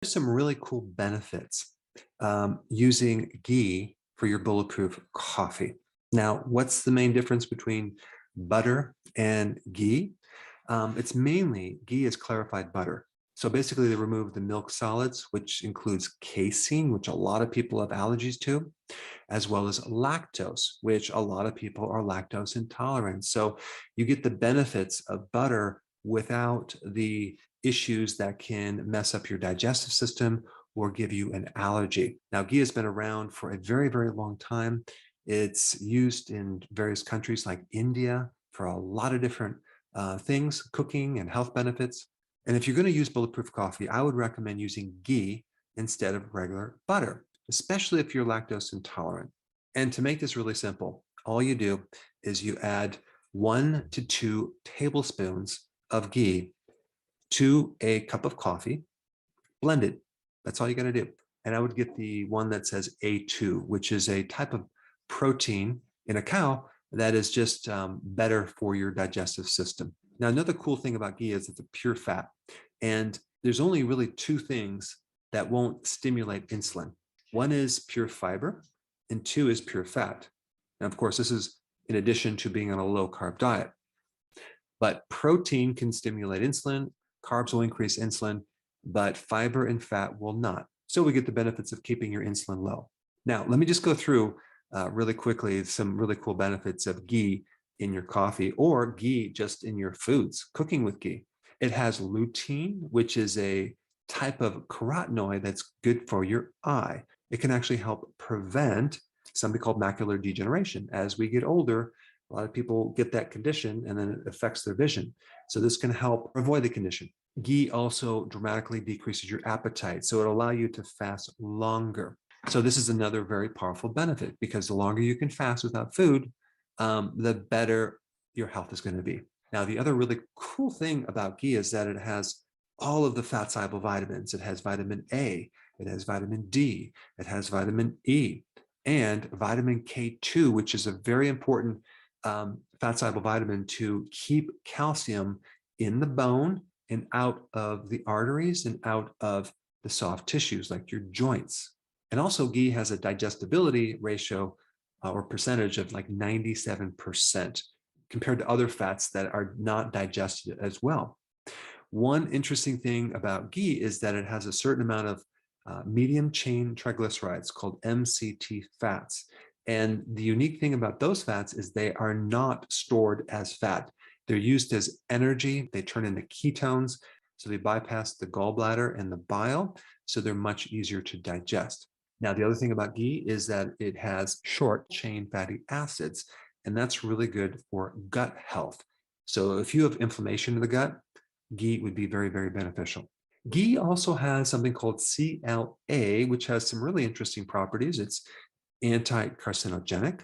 There's some really cool benefits using ghee for your bulletproof coffee. Now, what's the main difference between butter and ghee? It's mainly ghee is clarified butter. So basically, they remove the milk solids, which includes casein, which a lot of people have allergies to, as well as lactose, which a lot of people are lactose intolerant. So you get the benefits of butter without the issues that can mess up your digestive system or give you an allergy. Now, ghee has been around for a very, very long time. It's used in various countries like India for a lot of different things, cooking and health benefits. And if you're going to use bulletproof coffee, I would recommend using ghee instead of regular butter, especially if you're lactose intolerant. And to make this really simple, all you do is you add 1 to 2 tablespoons of ghee to a cup of coffee, blend it. That's all you got to do. And I would get the one that says A2, which is a type of protein in a cow that is just better for your digestive system. Now, another cool thing about ghee is it's a pure fat. And there's only really 2 things that won't stimulate insulin. One is pure fiber, and 2 is pure fat. Now, of course, this is in addition to being on a low carb diet. But protein can stimulate insulin, carbs will increase insulin, but fiber and fat will not. So we get the benefits of keeping your insulin low. Now, let me just go through really quickly some really cool benefits of ghee in your coffee or ghee just in your foods, cooking with ghee. It has lutein, which is a type of carotenoid that's good for your eye. It can actually help prevent something called macular degeneration. As we get older, a lot of people get that condition and then it affects their vision. So this can help avoid the condition. Ghee also dramatically decreases your appetite, so it'll allow you to fast longer. So this is another very powerful benefit because the longer you can fast without food, the better your health is going to be. Now, the other really cool thing about ghee is that it has all of the fat-soluble vitamins. It has vitamin A, it has vitamin D, it has vitamin E, and vitamin K2, which is a very important fat-soluble vitamin to keep calcium in the bone and out of the arteries and out of the soft tissues like your joints. And also ghee has a digestibility ratio or percentage of like 97% compared to other fats that are not digested as well. One interesting thing about ghee is that it has a certain amount of medium chain triglycerides called MCT fats. And the unique thing about those fats is they are not stored as fat. They're used as energy. They turn into ketones. So they bypass the gallbladder and the bile. So they're much easier to digest. Now, the other thing about ghee is that it has short chain fatty acids, and that's really good for gut health. So if you have inflammation in the gut, ghee would be very, very beneficial. Ghee also has something called CLA, which has some really interesting properties. It's anti-carcinogenic,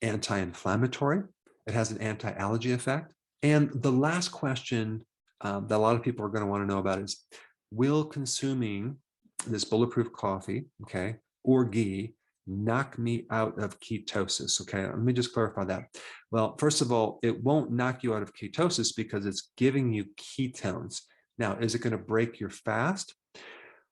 anti-inflammatory. It has an anti-allergy effect. And the last question that a lot of people are going to want to know about is, will consuming this bulletproof coffee, okay, or ghee knock me out of ketosis? Okay, let me just clarify that. Well, first of all, it won't knock you out of ketosis because it's giving you ketones. Now, is it going to break your fast?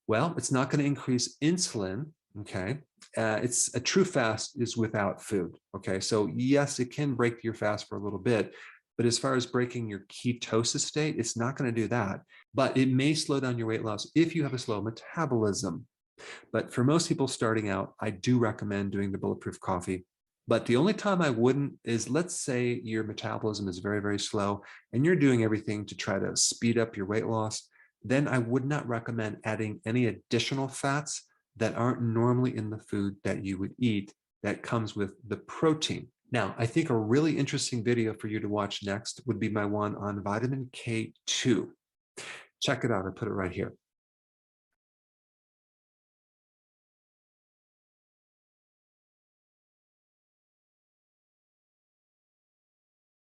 Well, it's not going to increase insulin. Okay, it's a true fast is without food. Okay, so yes, it can break your fast for a little bit, but as far as breaking your ketosis state, it's not going to do that. But it may slow down your weight loss if you have a slow metabolism. But for most people starting out, I do recommend doing the bulletproof coffee. But the only time I wouldn't is, let's say your metabolism is very, very slow and you're doing everything to try to speed up your weight loss, then I would not recommend adding any additional fats that aren't normally in the food that you would eat that comes with the protein. Now, I think a really interesting video for you to watch next would be my one on vitamin K2. Check it out. I put it right here.